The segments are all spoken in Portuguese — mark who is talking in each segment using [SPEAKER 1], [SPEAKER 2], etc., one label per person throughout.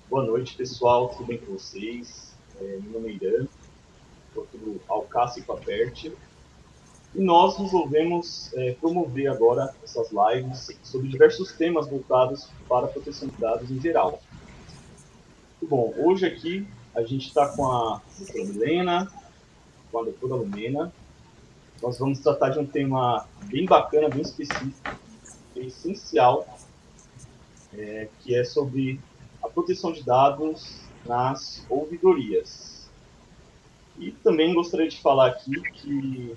[SPEAKER 1] Boa noite, pessoal. Tudo bem com vocês? Meu nome é Irã, sou do Alcácio Papert. E nós resolvemos promover agora essas lives sobre diversos temas voltados para a proteção de dados em geral. Muito bom, hoje aqui a gente está com a doutora Milena, com a doutora Lumena. Nós vamos tratar de um tema bem bacana, bem específico, e essencial, que é sobre a proteção de dados nas ouvidorias. E também gostaria de falar aqui que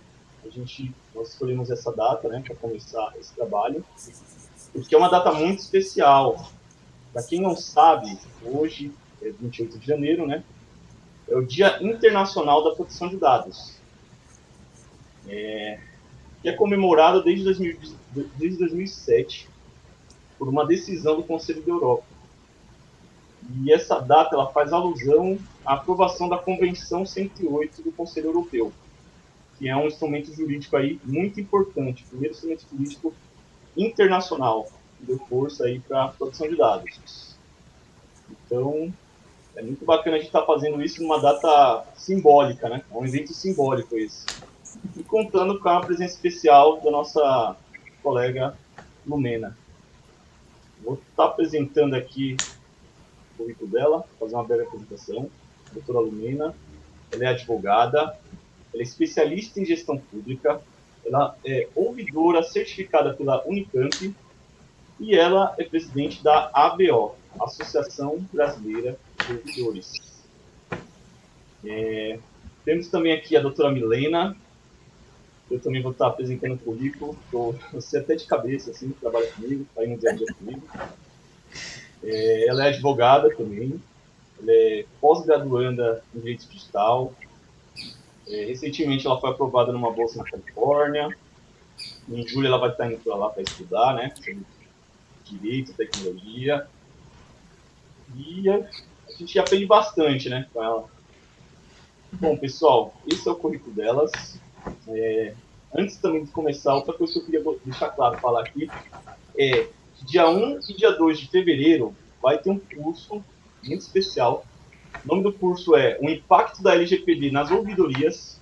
[SPEAKER 1] nós escolhemos essa data, né, para começar esse trabalho, porque é uma data muito especial. Para quem não sabe, hoje é 28 de janeiro, né, é o Dia Internacional da Proteção de Dados, que é comemorado desde 2007 por uma decisão do Conselho da Europa. E essa data ela faz alusão à aprovação da Convenção 108 do Conselho Europeu, que é um instrumento jurídico aí muito importante, o primeiro instrumento jurídico internacional que deu força aí para a proteção de dados. Então, é muito bacana a gente estar fazendo isso numa data simbólica, né? É um evento simbólico esse. E contando com a presença especial da nossa colega Lumena. Vou estar apresentando aqui o currículo dela, fazer uma breve apresentação. A doutora Lumena, ela é advogada, ela é especialista em gestão pública, ela é ouvidora certificada pela Unicamp e ela é presidente da ABO, Associação Brasileira de Ouvidores. Temos também aqui a doutora Milena, eu também vou estar apresentando o currículo, você até de cabeça, assim, trabalha comigo, está aí no dia a dia comigo. Ela é advogada também, ela é pós-graduanda em Direito Digital, recentemente ela foi aprovada numa bolsa na Califórnia, em julho ela vai estar indo para lá para estudar, né, sobre Direito, Tecnologia, e a gente aprende bastante, né, com ela. Bom, pessoal, esse é o currículo delas. Antes também de começar, outra coisa que eu queria deixar claro, falar aqui, é que dia 1 e dia 2 de fevereiro vai ter um curso muito especial. O nome do curso é O Impacto da LGPD nas Ouvidorias,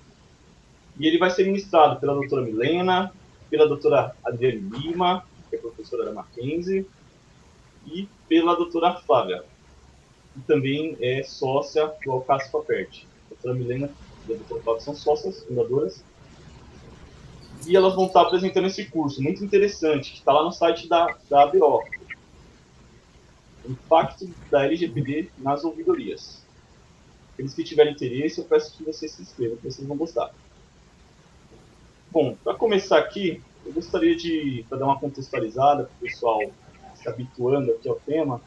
[SPEAKER 1] e ele vai ser ministrado pela doutora Milena, pela doutora Adriane Lima, que é professora da Mackenzie, e pela doutora Flávia, que também é sócia do Alcácio Papert. A doutora Milena e a doutora Flávia são sócias fundadoras, e elas vão estar apresentando esse curso muito interessante, que está lá no site da ABO. Impacto da LGPD nas ouvidorias. Aqueles que tiverem interesse, eu peço que vocês se inscrevam, que vocês vão gostar. Bom, para começar aqui, eu gostaria de dar uma contextualizada para o pessoal se habituando aqui ao tema.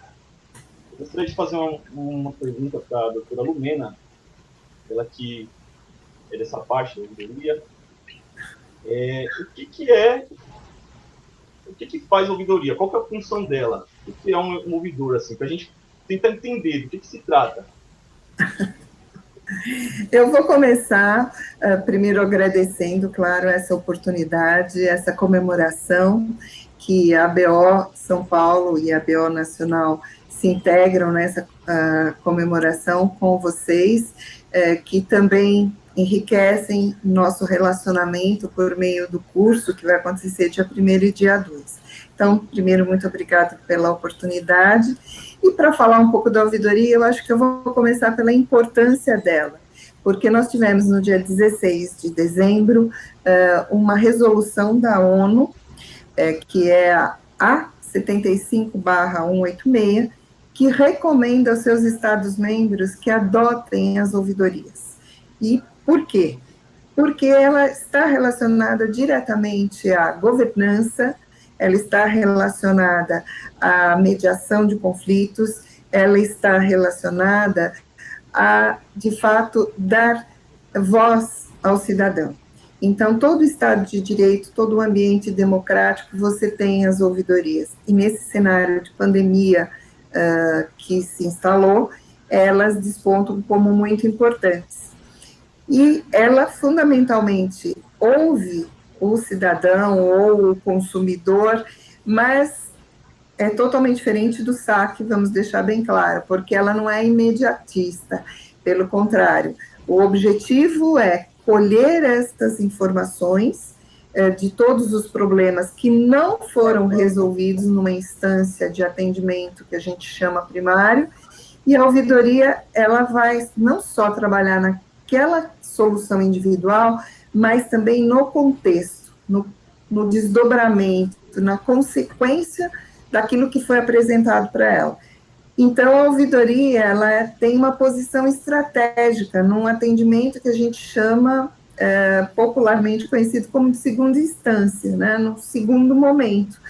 [SPEAKER 1] Eu gostaria de fazer uma pergunta para a doutora Lumena, ela que é dessa parte da ouvidoria. O que faz a ouvidoria? Qual que é a função dela? O que é um ouvidor, assim, para a gente tentar entender do que se trata?
[SPEAKER 2] Eu vou começar primeiro agradecendo, claro, essa oportunidade, essa comemoração que a ABO São Paulo e a ABO Nacional se integram nessa comemoração com vocês, que também enriquecem nosso relacionamento por meio do curso que vai acontecer dia 1º e dia 2. Então, primeiro, muito obrigada pela oportunidade. E para falar um pouco da ouvidoria, eu acho que eu vou começar pela importância dela, porque nós tivemos no dia 16 de dezembro uma resolução da ONU, que é a A75/186, que recomenda aos seus Estados-membros que adotem as ouvidorias. E por quê? Porque ela está relacionada diretamente à governança, ela está relacionada à mediação de conflitos, ela está relacionada a, de fato, dar voz ao cidadão. Então, todo o Estado de Direito, todo o ambiente democrático, você tem as ouvidorias. E nesse cenário de pandemia que se instalou, elas despontam como muito importantes. E ela, fundamentalmente, ouve o cidadão ou o consumidor, mas é totalmente diferente do saque, vamos deixar bem claro, porque ela não é imediatista, pelo contrário, o objetivo é colher estas informações de todos os problemas que não foram resolvidos numa instância de atendimento que a gente chama primário, e a ouvidoria, ela vai não só trabalhar naquela solução individual, mas também no contexto, no desdobramento, na consequência daquilo que foi apresentado para ela. Então, a ouvidoria, ela tem uma posição estratégica num atendimento que a gente chama, popularmente conhecido como de segunda instância, né, no segundo momento.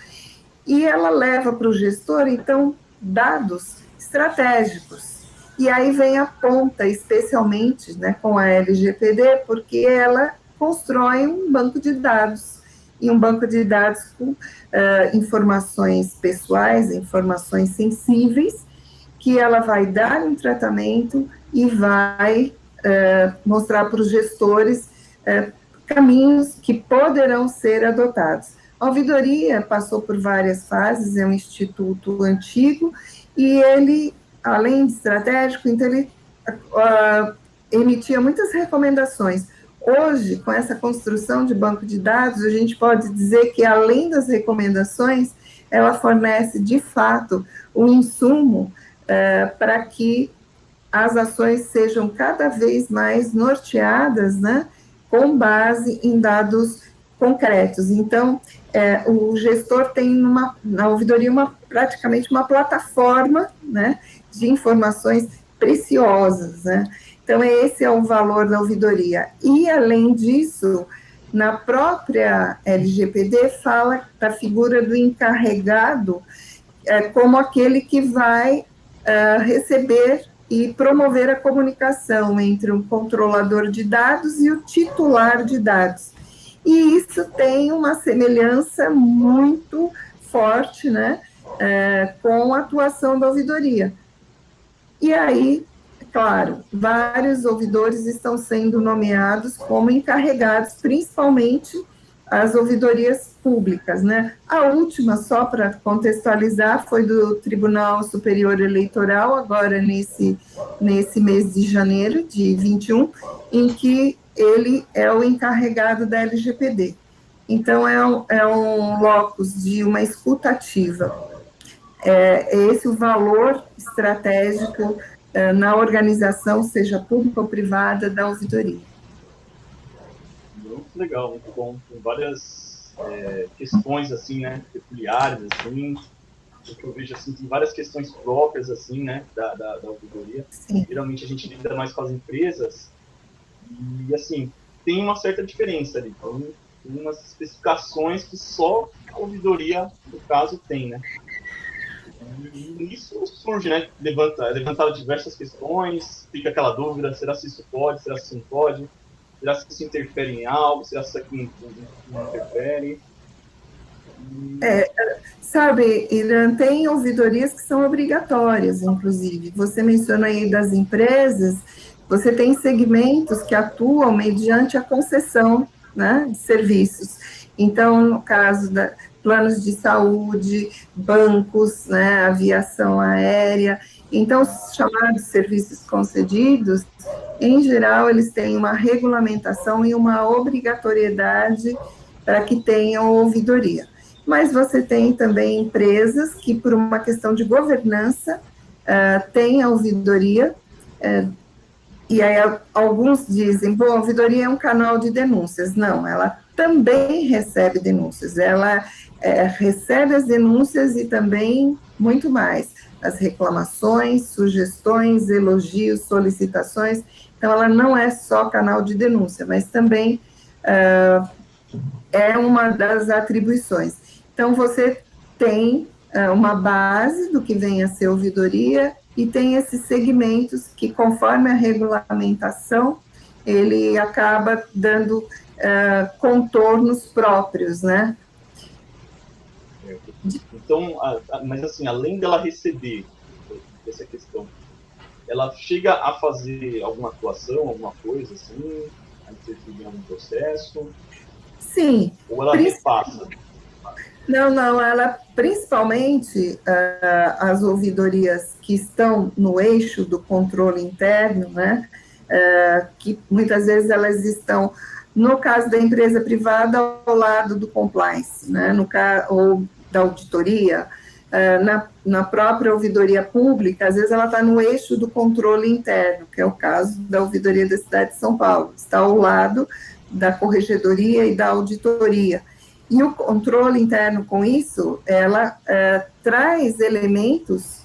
[SPEAKER 2] E ela leva para o gestor, então, dados estratégicos. E aí vem a ponta, especialmente, né, com a LGPD, porque ela constrói um banco de dados, e um banco de dados com informações pessoais, informações sensíveis, que ela vai dar um tratamento e vai mostrar para os gestores caminhos que poderão ser adotados. A ouvidoria passou por várias fases, é um instituto antigo, e ele, além de estratégico, então ele emitia muitas recomendações. Hoje, com essa construção de banco de dados, a gente pode dizer que, além das recomendações, ela fornece, de fato, um insumo para que as ações sejam cada vez mais norteadas, né, com base em dados concretos. Então, o gestor tem na ouvidoria praticamente uma plataforma, né, de informações preciosas, né. Então, esse é o valor da ouvidoria. E, além disso, na própria LGPD fala da figura do encarregado como aquele que vai receber e promover a comunicação entre um controlador de dados e o titular de dados. E isso tem uma semelhança muito forte, né, com a atuação da ouvidoria. E aí, claro, vários ouvidores estão sendo nomeados como encarregados, principalmente as ouvidorias públicas, né? A última, só para contextualizar, foi do Tribunal Superior Eleitoral, agora nesse mês de janeiro de 21, em que ele é o encarregado da LGPD. Então, é um locus de uma escutativa. É esse o valor estratégico na organização, seja pública ou privada, da ouvidoria.
[SPEAKER 1] Muito legal, muito bom. Tem várias questões, assim, né, peculiares, assim, o que eu vejo, assim, tem várias questões próprias, assim, né, da ouvidoria.
[SPEAKER 2] Sim.
[SPEAKER 1] Geralmente a gente lida mais com as empresas e, assim, tem uma certa diferença ali. Então, tem umas especificações que só a ouvidoria, no caso, tem, né. E isso surge, né, levantaram diversas questões, fica aquela dúvida, será se isso pode, será se isso não pode? Será se isso interfere em algo? Será se isso aqui não interfere?
[SPEAKER 2] Sabe, Irã, tem ouvidorias que são obrigatórias, inclusive. Você mencionou aí das empresas, você tem segmentos que atuam mediante a concessão, né, de serviços. Então, no caso da planos de saúde, bancos, né, aviação aérea. Então, os chamados serviços concedidos, em geral, eles têm uma regulamentação e uma obrigatoriedade para que tenham ouvidoria. Mas você tem também empresas que, por uma questão de governança, têm a ouvidoria, e aí alguns dizem, bom, a ouvidoria é um canal de denúncias. Não, ela também recebe denúncias, ela recebe as denúncias e também muito mais, as reclamações, sugestões, elogios, solicitações. Então, ela não é só canal de denúncia, mas também é uma das atribuições. Então, você tem uma base do que vem a ser ouvidoria e tem esses segmentos que, conforme a regulamentação, ele acaba dando contornos próprios, né?
[SPEAKER 1] Então, mas assim, além dela receber essa questão, ela chega a fazer alguma atuação, alguma coisa assim, a interferir em algum processo?
[SPEAKER 2] Sim.
[SPEAKER 1] Ou ela repassa?
[SPEAKER 2] Não, não, ela principalmente as ouvidorias que estão no eixo do controle interno, né, que muitas vezes elas estão, no caso da empresa privada, ao lado do compliance, né, ou da auditoria, na própria ouvidoria pública, às vezes ela está no eixo do controle interno, que é o caso da ouvidoria da cidade de São Paulo, está ao lado da corregedoria e da auditoria. E o controle interno com isso, ela traz elementos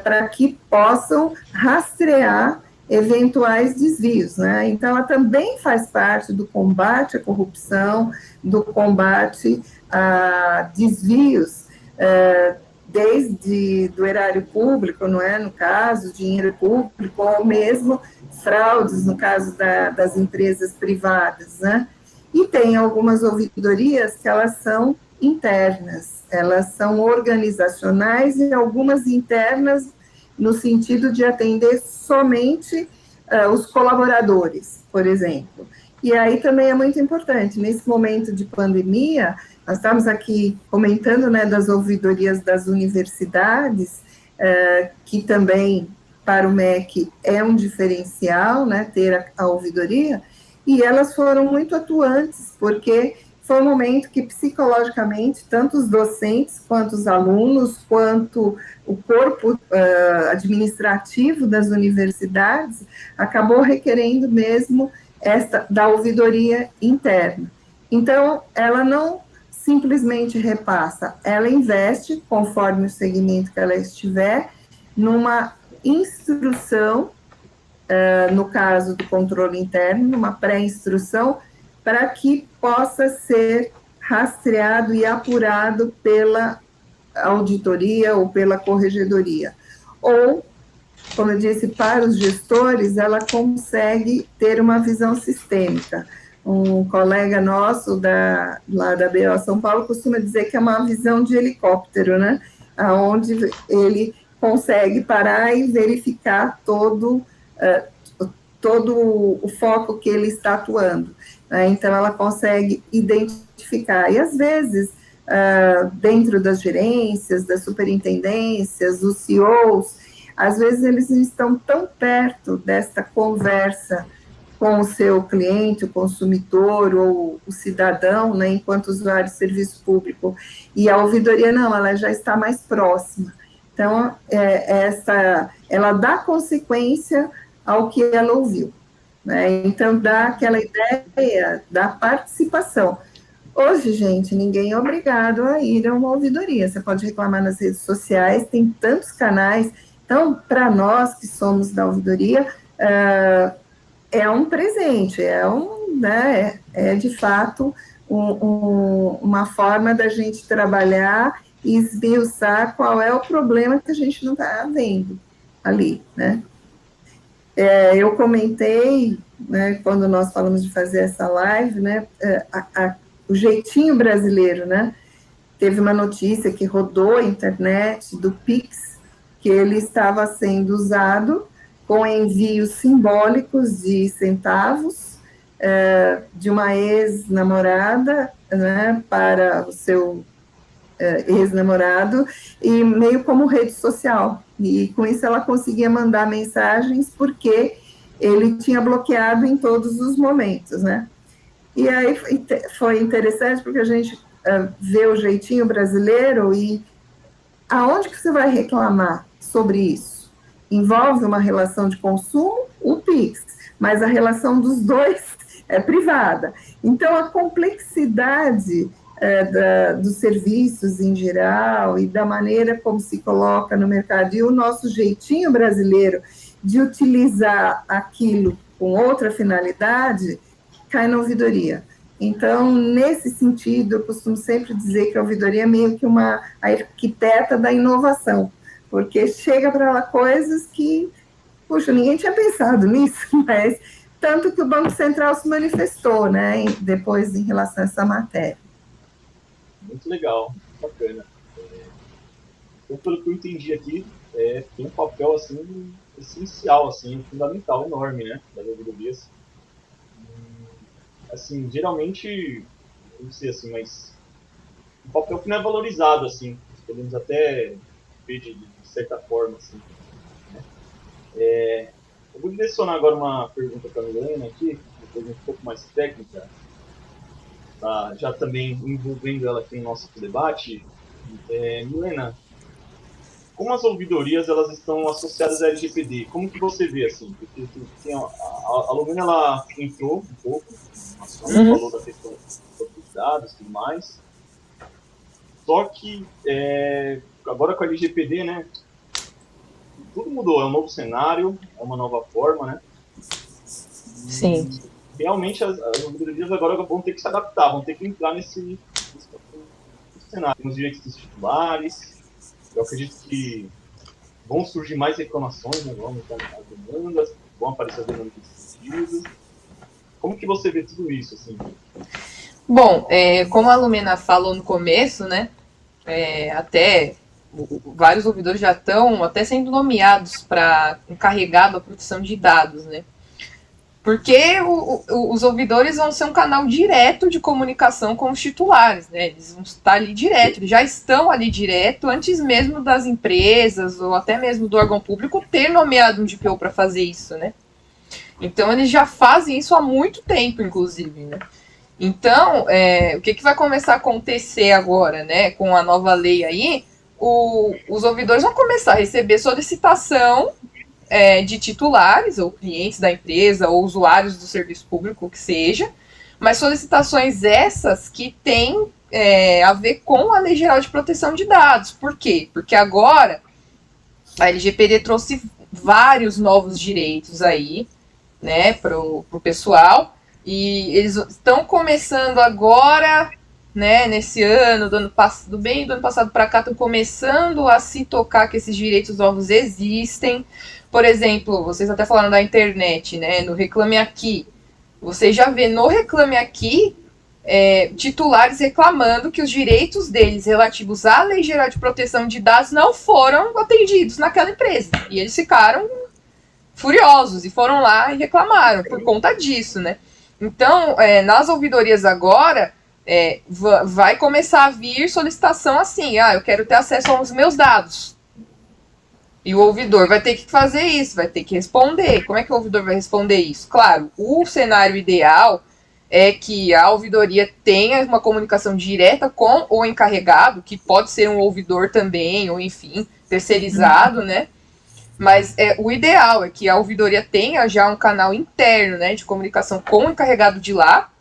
[SPEAKER 2] para que possam rastrear eventuais desvios, né? Então, ela também faz parte do combate à corrupção, do combate a desvios, desde do erário público, não é? No caso, dinheiro público, ou mesmo fraudes, no caso das empresas privadas, né? E tem algumas ouvidorias que elas são internas, elas são organizacionais e algumas internas no sentido de atender somente os colaboradores, por exemplo. E aí também é muito importante, nesse momento de pandemia, nós estamos aqui comentando, né, das ouvidorias das universidades, que também para o MEC é um diferencial, né, ter a ouvidoria, e elas foram muito atuantes, porque foi um momento que psicologicamente, tanto os docentes, quanto os alunos, quanto o corpo administrativo das universidades, acabou requerendo mesmo esta da ouvidoria interna. Então, ela não simplesmente repassa, ela investe, conforme o segmento que ela estiver, numa instrução, no caso do controle interno, uma pré-instrução, para que possa ser rastreado e apurado pela auditoria ou pela corregedoria. Ou, como eu disse, para os gestores, ela consegue ter uma visão sistêmica. Um colega nosso lá da BO São Paulo costuma dizer que é uma visão de helicóptero, né? Onde ele consegue parar e verificar todo o foco que ele está atuando. Né? Então, ela consegue identificar. E, às vezes, dentro das gerências, das superintendências, os CEOs, às vezes eles não estão tão perto desta conversa com o seu cliente, o consumidor ou o cidadão, né, enquanto usuário de serviço público. E a ouvidoria não, ela já está mais próxima. Então, ela dá consequência ao que ela ouviu. Né? Então, dá aquela ideia da participação. Hoje, gente, ninguém é obrigado a ir a uma ouvidoria. Você pode reclamar nas redes sociais, tem tantos canais. Então, para nós que somos da ouvidoria, é um presente, né, de fato uma forma da gente trabalhar e esmiuçar qual é o problema que a gente não está vendo ali, né. Eu comentei, né, quando nós falamos de fazer essa live, né, o jeitinho brasileiro, né, teve uma notícia que rodou a internet do Pix, que ele estava sendo usado com envios simbólicos de centavos de uma ex-namorada, né, para o seu ex-namorado, e meio como rede social. E com isso ela conseguia mandar mensagens porque ele tinha bloqueado em todos os momentos, né? E aí foi interessante porque a gente vê o jeitinho brasileiro e aonde que você vai reclamar sobre isso? Envolve uma relação de consumo, o PIX, mas a relação dos dois é privada. Então, a complexidade dos serviços em geral e da maneira como se coloca no mercado e o nosso jeitinho brasileiro de utilizar aquilo com outra finalidade cai na ouvidoria. Então, nesse sentido, eu costumo sempre dizer que a ouvidoria é meio que uma arquiteta da inovação, porque chega para ela coisas que, puxa, ninguém tinha pensado nisso, mas tanto que o Banco Central se manifestou, né, depois em relação a essa matéria.
[SPEAKER 1] Muito legal, bacana. Então, pelo que eu entendi aqui, tem um papel assim essencial, assim, fundamental, enorme, né, das ouvidorias. Assim, geralmente, não sei assim, mas um papel que não é valorizado, assim, podemos até ver de certa forma, assim. Né? Eu vou direcionar agora uma pergunta para a Milena aqui, uma pergunta um pouco mais técnica, tá? Já também envolvendo ela aqui no nosso debate. Milena, como as ouvidorias elas estão associadas à LGPD? Como que você vê assim? Porque a Lumena ela entrou um pouco, falou da questão dos dados e tudo mais. Só que agora com a LGPD, né? Tudo mudou, é um novo cenário, é uma nova forma, né?
[SPEAKER 3] Sim.
[SPEAKER 1] E realmente as ouvidorias agora vão ter que se adaptar, vão ter que entrar nesse cenário. Temos direitos dos titulares. Eu acredito que vão surgir mais reclamações, né? Vão aumentar as demandas, vão aparecer as demandas nesse sentido. Como que você vê tudo isso, assim?
[SPEAKER 3] Bom, como a Lumena falou no começo, né? Até vários ouvidores já estão até sendo nomeados para encarregado da proteção de dados, né? Porque os ouvidores vão ser um canal direto de comunicação com os titulares, né? Eles vão estar ali direto, eles já estão ali direto, antes mesmo das empresas ou até mesmo do órgão público ter nomeado um DPO para fazer isso, né? Então, eles já fazem isso há muito tempo, inclusive, né? Então, o que vai começar a acontecer agora, né? Com a nova lei aí, os ouvidores vão começar a receber solicitação de titulares, ou clientes da empresa, ou usuários do serviço público, que seja, mas solicitações essas que têm a ver com a Lei Geral de Proteção de Dados. Por quê? Porque agora a LGPD trouxe vários novos direitos aí, né, para o pessoal, e eles estão começando agora, né, nesse ano, do ano passado para cá, estão começando a se tocar que esses direitos novos existem. Por exemplo, vocês até falaram da internet, né, no Reclame Aqui. Você já vê no Reclame Aqui titulares reclamando que os direitos deles relativos à Lei Geral de Proteção de Dados não foram atendidos naquela empresa. E eles ficaram furiosos e foram lá e reclamaram por conta disso, né? Então, nas ouvidorias agora, vai começar a vir solicitação assim, eu quero ter acesso aos meus dados. E o ouvidor vai ter que fazer isso, vai ter que responder. Como é que o ouvidor vai responder isso? Claro, o cenário ideal é que a ouvidoria tenha uma comunicação direta com o encarregado, que pode ser um ouvidor também, ou enfim, terceirizado, né? Mas o ideal é que a ouvidoria tenha já um canal interno, né, de comunicação com o encarregado de lá,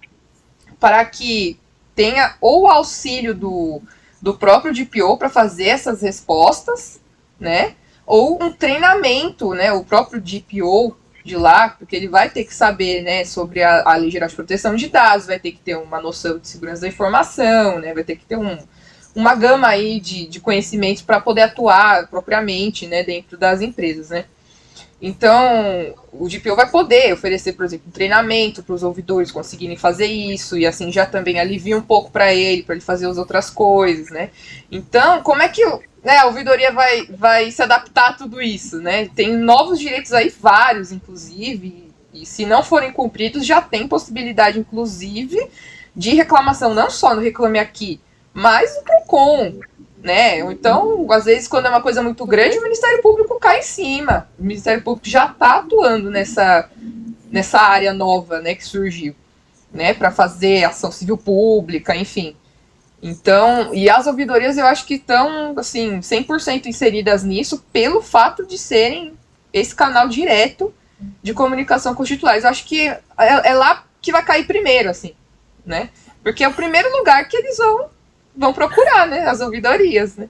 [SPEAKER 3] para que tenha ou o auxílio do próprio DPO para fazer essas respostas, né, ou um treinamento, né, o próprio DPO de lá, porque ele vai ter que saber, né, sobre a Lei Geral de Proteção de Dados, vai ter que ter uma noção de segurança da informação, né, vai ter que ter uma gama aí de conhecimentos para poder atuar propriamente, né, dentro das empresas, né. Então, o DPO vai poder oferecer, por exemplo, um treinamento para os ouvidores conseguirem fazer isso, e assim já também alivia um pouco para ele fazer as outras coisas, né. Então, como é que a ouvidoria vai se adaptar a tudo isso, né? Tem novos direitos aí, vários, inclusive, e se não forem cumpridos, já tem possibilidade, inclusive, de reclamação, não só no Reclame Aqui, mas no PROCON, né? Então, às vezes, quando é uma coisa muito grande, o Ministério Público cai em cima. O Ministério Público já está atuando nessa área nova, né, que surgiu, né, para fazer ação civil pública, enfim. Então, e as ouvidorias eu acho que estão, assim, 100% inseridas nisso pelo fato de serem esse canal direto de comunicação com os titulares. Eu acho que é lá que vai cair primeiro, assim, né? Porque é o primeiro lugar que eles vão procurar, né? As ouvidorias, né?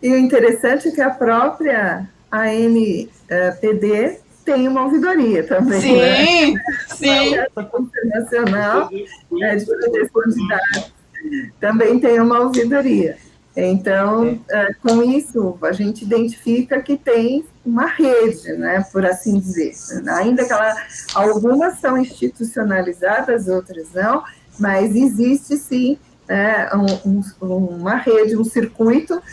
[SPEAKER 2] E o interessante é que a própria ANPD tem uma ouvidoria também,
[SPEAKER 3] sim,
[SPEAKER 2] né?
[SPEAKER 3] Sim,
[SPEAKER 2] Internacional de Proteção de Dados também tem uma ouvidoria. Então, com isso, a gente identifica que tem uma rede, né, por assim dizer. Ainda que algumas são institucionalizadas, outras não, mas existe, sim, uma rede, um circuito,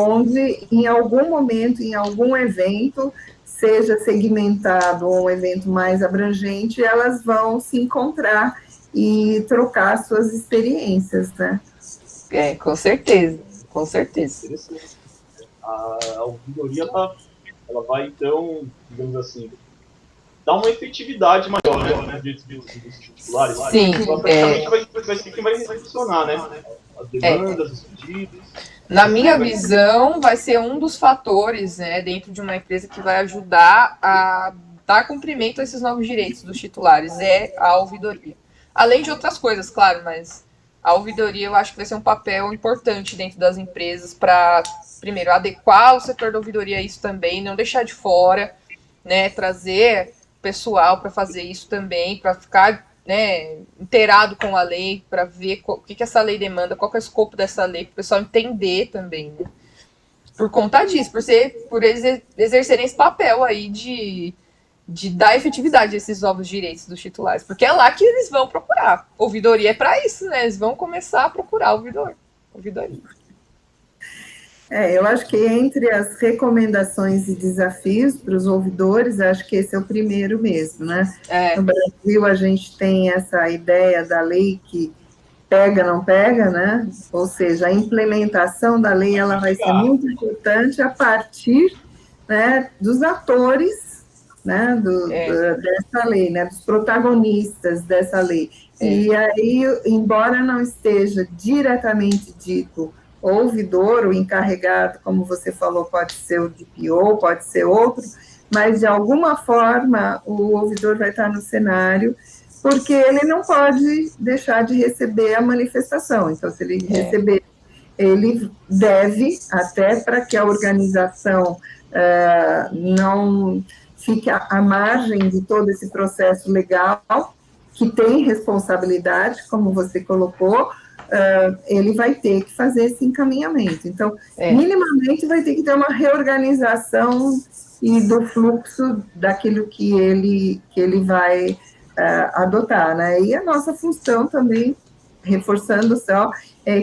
[SPEAKER 2] onde, em algum momento, em algum evento, seja segmentado ou um evento mais abrangente, elas vão se encontrar e trocar suas experiências, né?
[SPEAKER 3] Com certeza, com certeza.
[SPEAKER 1] Interessante. A ouvidoria, ela vai, então, digamos assim, dar uma efetividade maior, né, dos titulares.
[SPEAKER 3] Sim,
[SPEAKER 1] então, praticamente vai ser quem vai recepcionar, né, as demandas, os pedidos.
[SPEAKER 3] Na minha visão, vai ser um dos fatores, né, dentro de uma empresa que vai ajudar a dar cumprimento a esses novos direitos dos titulares, é a ouvidoria. Além de outras coisas, claro, mas a ouvidoria eu acho que vai ser um papel importante dentro das empresas para, primeiro, adequar o setor da ouvidoria a isso também, não deixar de fora, né, trazer pessoal para fazer isso também, para ficar, né, inteirado com a lei, para ver o que essa lei demanda, qual que é o escopo dessa lei, para o pessoal entender também, né? Por conta disso, por eles exercerem esse papel aí de dar efetividade a esses novos direitos dos titulares, porque é lá que eles vão procurar. Ouvidoria é para isso, né? Eles vão começar a procurar ouvidoria.
[SPEAKER 2] Eu acho que entre as recomendações e desafios para os ouvidores, acho que esse é o primeiro mesmo, né? No Brasil, a gente tem essa ideia da lei que pega, não pega, né? Ou seja, a implementação da lei, ela vai ser muito importante a partir, né, dos atores, né, dessa lei, né, dos protagonistas dessa lei. E aí, embora não esteja diretamente dito ouvidor, o encarregado, como você falou, pode ser o DPO, pode ser outro, mas de alguma forma o ouvidor vai estar no cenário, porque ele não pode deixar de receber a manifestação. Então, se ele receber, ele deve, até para que a organização não fique à margem de todo esse processo legal, que tem responsabilidade, como você colocou, ele vai ter que fazer esse encaminhamento. Então, minimamente vai ter que ter uma reorganização e do fluxo daquilo que ele vai adotar, né? E a nossa função também, reforçando só,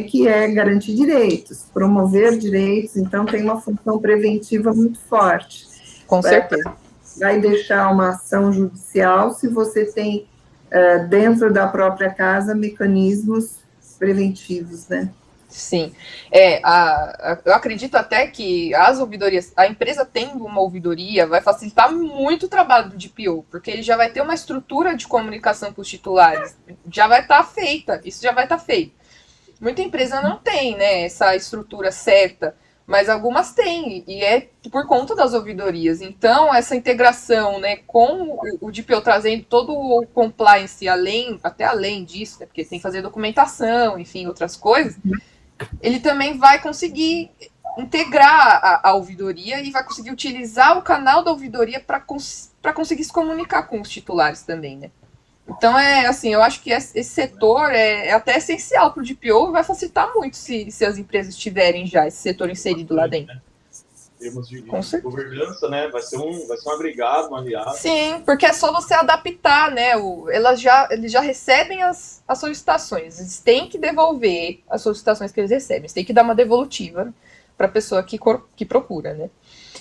[SPEAKER 2] que é garantir direitos, promover direitos, então tem uma função preventiva muito forte.
[SPEAKER 3] Com certeza.
[SPEAKER 2] Vai deixar uma ação judicial se você tem dentro da própria casa mecanismos preventivos, né?
[SPEAKER 3] Sim. Eu acredito até que as ouvidorias, a empresa tendo uma ouvidoria, vai facilitar muito o trabalho do DPO, porque ele já vai ter uma estrutura de comunicação com os titulares, já vai estar feita, isso já vai estar feito. Muita empresa não tem, né, essa estrutura certa, mas algumas têm, e é por conta das ouvidorias. Então, essa integração, né, com o DPO trazendo todo o compliance, até além disso, né, porque tem que fazer documentação, enfim, outras coisas, ele também vai conseguir integrar a ouvidoria e vai conseguir utilizar o canal da ouvidoria para conseguir se comunicar com os titulares também, né? Então, assim, eu acho que esse setor é até essencial para o DPO e vai facilitar muito se as empresas tiverem já esse setor inserido lá dentro.
[SPEAKER 1] Em termos de governança, né? Vai ser um agregado, um aliado.
[SPEAKER 3] Sim, porque é só você adaptar, né? Eles já recebem as solicitações, eles têm que devolver as solicitações que eles recebem, eles têm que dar uma devolutiva para a pessoa que procura, né?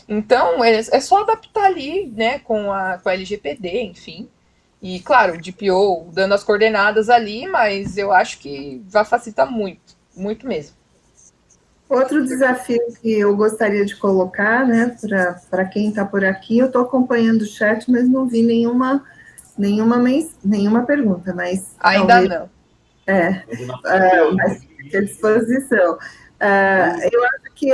[SPEAKER 3] Então, é só adaptar ali, né, com a LGPD, enfim. E, claro, o DPO dando as coordenadas ali, mas eu acho que vai facilitar muito, muito mesmo.
[SPEAKER 2] Outro desafio que eu gostaria de colocar, né, para quem está por aqui, eu estou acompanhando o chat, mas não vi nenhuma pergunta, mas...
[SPEAKER 3] Ainda não.
[SPEAKER 2] Mas fica à disposição. Eu acho que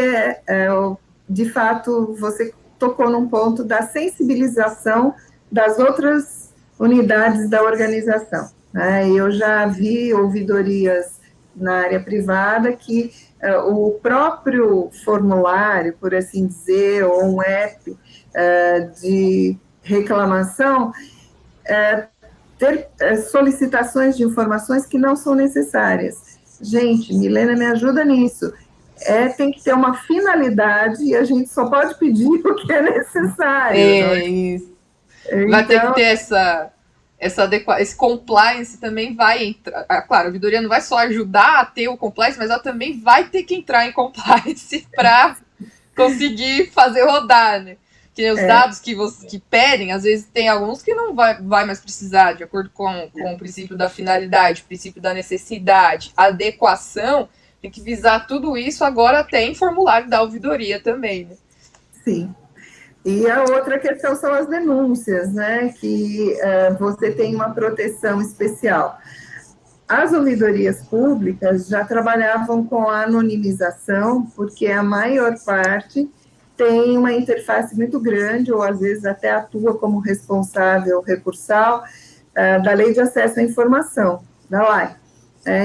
[SPEAKER 2] de fato, você tocou num ponto da sensibilização das outras unidades da organização, né? Eu já vi ouvidorias na área privada que o próprio formulário, por assim dizer, ou um app de reclamação, ter solicitações de informações que não são necessárias. Gente, Milena, me ajuda nisso. Tem que ter uma finalidade e a gente só pode pedir o que é necessário.
[SPEAKER 3] Isso. Então, vai ter que ter esse compliance também vai entrar. Claro, a ouvidoria não vai só ajudar a ter o compliance, mas ela também vai ter que entrar em compliance para conseguir fazer rodar, né? Que os dados que pedem, às vezes tem alguns que não vai mais precisar, de acordo com o princípio da finalidade, o princípio da necessidade, adequação, Tem que visar tudo isso agora até em formulário da ouvidoria também, né?
[SPEAKER 2] Sim. E a outra questão são as denúncias, né? Que você tem uma proteção especial. As ouvidorias públicas já trabalhavam com a anonimização, porque a maior parte tem uma interface muito grande, ou às vezes até atua como responsável recursal da Lei de Acesso à Informação, da LAI.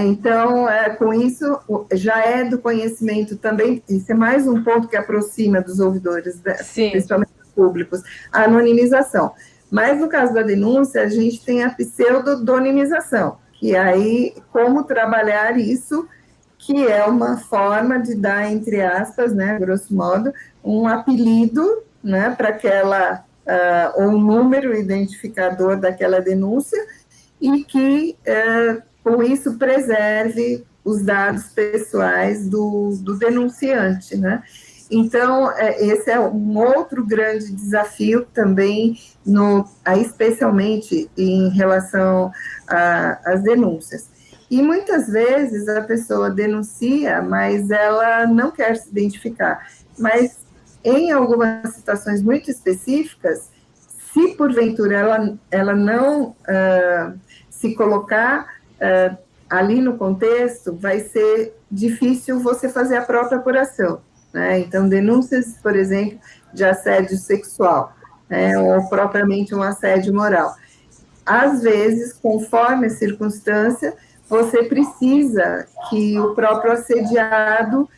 [SPEAKER 2] Então, com isso, já é do conhecimento também, isso é mais um ponto que aproxima dos ouvidores, principalmente dos públicos, a anonimização. Mas, no caso da denúncia, a gente tem a pseudonimização, que aí, como trabalhar isso, que é uma forma de dar, entre aspas, né, grosso modo, um apelido, né, para aquela, ou um número identificador daquela denúncia, e que, com isso, preserve os dados pessoais do denunciante, né? Então, esse é um outro grande desafio também, especialmente em relação às denúncias. E muitas vezes a pessoa denuncia, mas ela não quer se identificar. Mas em algumas situações muito específicas, se porventura ela não se colocar ali no contexto, vai ser difícil você fazer a própria apuração, né? Então, denúncias, por exemplo, de assédio sexual, né, ou propriamente um assédio moral. Às vezes, conforme a circunstância, você precisa que o próprio assediado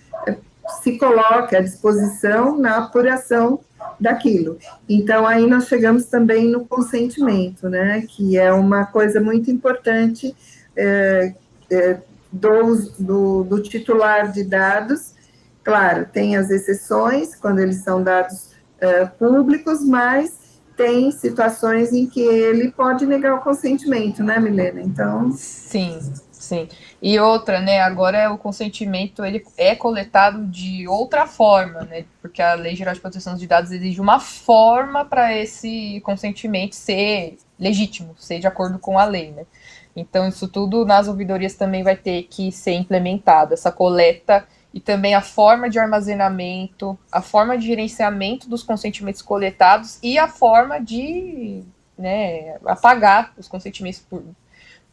[SPEAKER 2] se coloque à disposição na apuração daquilo. Então, aí nós chegamos também no consentimento, né, que é uma coisa muito importante do titular de dados. Claro, tem as exceções, quando eles são dados públicos, mas tem situações em que ele pode negar o consentimento, né, Milena? Então...
[SPEAKER 3] Sim. E outra, né, agora o consentimento ele é coletado de outra forma, né, porque a Lei Geral de Proteção de Dados exige uma forma para esse consentimento ser legítimo, ser de acordo com a lei, né. Então, isso tudo nas ouvidorias também vai ter que ser implementado, essa coleta e também a forma de armazenamento, a forma de gerenciamento dos consentimentos coletados e a forma de, né, apagar os consentimentos por,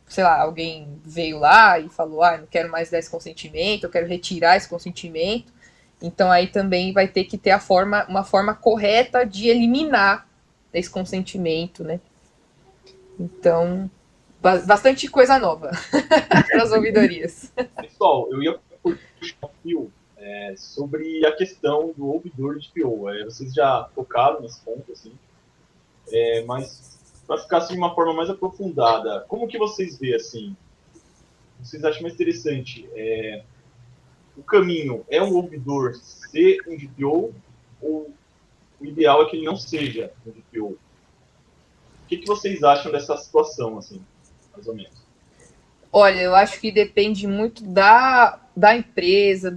[SPEAKER 3] sei lá, alguém veio lá e falou, não quero mais dar esse consentimento, eu quero retirar esse consentimento. Então aí também vai ter que ter uma forma correta de eliminar esse consentimento, né? Então, bastante coisa nova para as ouvidorias.
[SPEAKER 1] Pessoal, eu ia puxar um fio sobre a questão do ouvidor de PO. Vocês já tocaram nesse ponto, assim, mas para ficar assim de uma forma mais aprofundada, como que vocês veem, assim, vocês acham mais interessante, o caminho é um ouvidor ser um DPO ou o ideal é que ele não seja um DPO? O que vocês acham dessa situação, assim, mais ou menos?
[SPEAKER 3] Olha, eu acho que depende muito da empresa,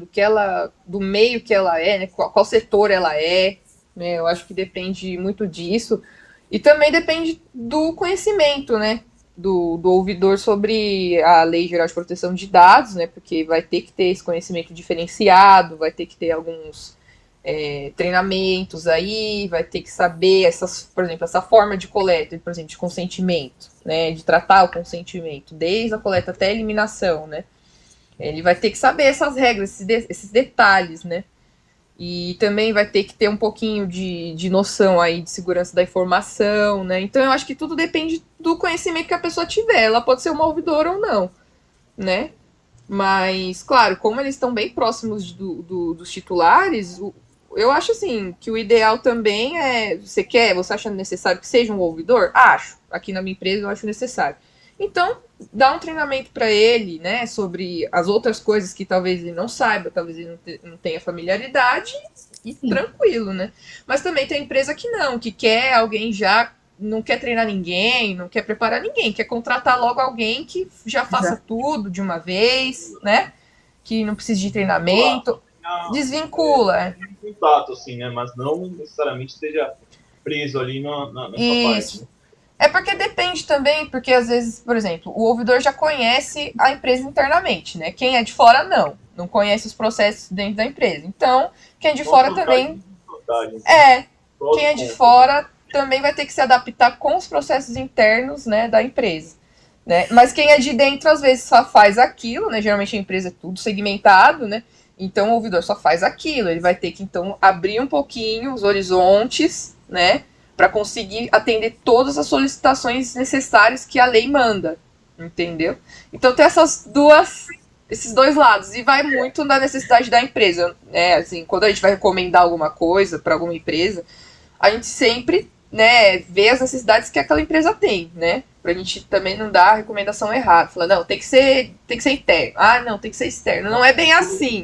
[SPEAKER 3] do meio que ela é, né, qual setor ela é, né, eu acho que depende muito disso. E também depende do conhecimento, né, do ouvidor sobre a Lei Geral de Proteção de Dados, né, porque vai ter que ter esse conhecimento diferenciado, vai ter que ter alguns treinamentos aí, vai ter que saber por exemplo, essa forma de coleta, por exemplo, de consentimento, né, de tratar o consentimento, desde a coleta até a eliminação, né, ele vai ter que saber essas regras, esses detalhes, né, e também vai ter que ter um pouquinho de noção aí de segurança da informação, né, então eu acho que tudo depende do conhecimento que a pessoa tiver, ela pode ser uma ouvidora ou não, né, mas, claro, como eles estão bem próximos dos titulares, eu acho assim, que o ideal também você acha necessário que seja um ouvidor? Acho. Aqui na minha empresa eu acho necessário. Então, dá um treinamento para ele, né, sobre as outras coisas que talvez ele não saiba, talvez ele não tenha familiaridade, e tranquilo, né? Mas também tem empresa que quer alguém já, não quer treinar ninguém, não quer preparar ninguém, quer contratar logo alguém que já faça tudo de uma vez, né? Que não precise de treinamento. Desvincula.
[SPEAKER 1] Contato, assim, né? Mas não necessariamente esteja preso ali nessa parte.
[SPEAKER 3] É porque depende também, porque às vezes, por exemplo, o ouvidor já conhece a empresa internamente, né? Quem é de fora, não não conhece os processos dentro da empresa. Então, quem é de fora também... Quem é de fora também vai ter que se adaptar com os processos internos, né, da empresa. Né? Mas quem é de dentro, às vezes, só faz aquilo, né? Geralmente a empresa é tudo segmentado, né? Então o ouvidor só faz aquilo. Ele vai ter que, então, abrir um pouquinho os horizontes, né? Para conseguir atender todas as solicitações necessárias que a lei manda. Entendeu? Então tem esses dois lados. E vai muito na necessidade da empresa. Né? Assim, quando a gente vai recomendar alguma coisa para alguma empresa, a gente sempre, né, vê as necessidades que aquela empresa tem, né? Pra gente também não dar a recomendação errada. Falar, não, tem que ser interno. Ah, não, tem que ser externo. Não é bem assim.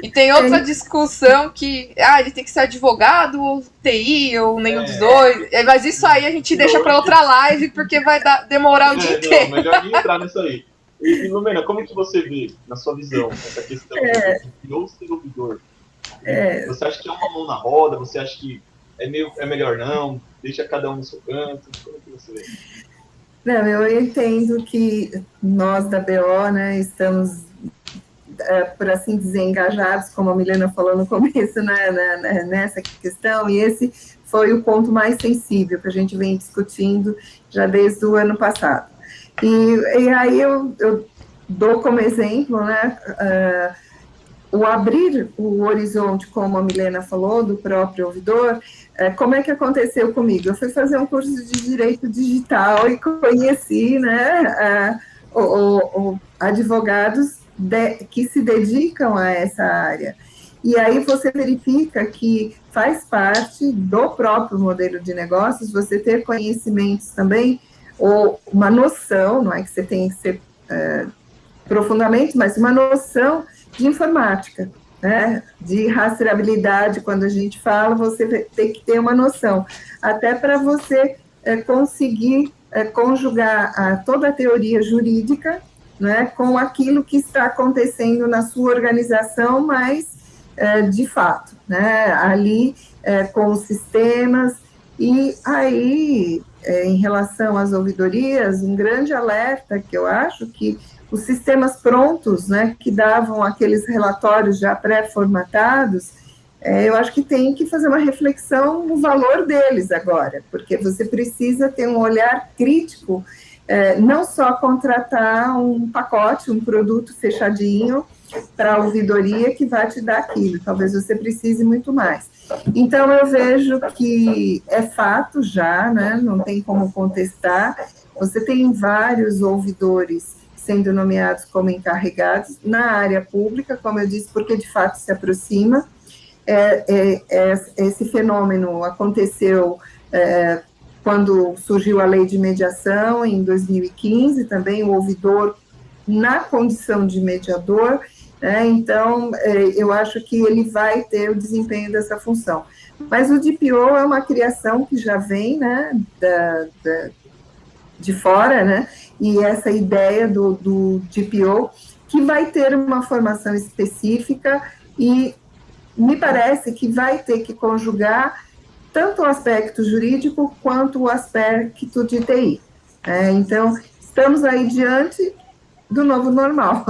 [SPEAKER 3] E tem outra discussão que, ele tem que ser advogado ou TI ou nenhum dos dois. Mas isso aí a gente deixa pra outra live, porque vai demorar o dia inteiro.
[SPEAKER 1] Não, melhor nem entrar nisso aí. E, Lumena, como que você vê, na sua visão, essa questão de ou ser ouvidor? Você acha que é uma mão na roda? Você acha que é melhor não? Deixa cada um no seu canto? Como que você vê?
[SPEAKER 2] Não, eu entendo que nós da BO, né, estamos, por assim dizer, engajados, como a Milena falou no começo, nessa questão, e esse foi o ponto mais sensível que a gente vem discutindo já desde o ano passado. E aí eu dou como exemplo, né, o abrir o horizonte, como a Milena falou, do próprio ouvidor. Como é que aconteceu comigo? Eu fui fazer um curso de Direito Digital e conheci, né, advogados que se dedicam a essa área. E aí você verifica que faz parte do próprio modelo de negócios você ter conhecimentos também, ou uma noção, não é que você tem que ser profundamente, mas uma noção de informática, né? De rastreabilidade. Quando a gente fala, você tem que ter uma noção, até para você conseguir conjugar toda a teoria jurídica, né, com aquilo que está acontecendo na sua organização, mas de fato, né, ali com os sistemas. E aí, em relação às ouvidorias, um grande alerta que eu acho que os sistemas prontos, né, que davam aqueles relatórios já pré-formatados, eu acho que tem que fazer uma reflexão no valor deles agora, porque você precisa ter um olhar crítico, não só contratar um pacote, um produto fechadinho para a ouvidoria que vai te dar aquilo, talvez você precise muito mais. Então, eu vejo que é fato já, né, não tem como contestar, você tem vários ouvidores sendo nomeados como encarregados na área pública, como eu disse, porque de fato se aproxima. Esse fenômeno aconteceu quando surgiu a lei de mediação, em 2015, também o ouvidor na condição de mediador, né? Então, eu acho que ele vai ter o desempenho dessa função. Mas o DPO é uma criação que já vem, né, de fora, né, e essa ideia do DPO, que vai ter uma formação específica e me parece que vai ter que conjugar tanto o aspecto jurídico quanto o aspecto de TI. Então, estamos aí diante do novo normal.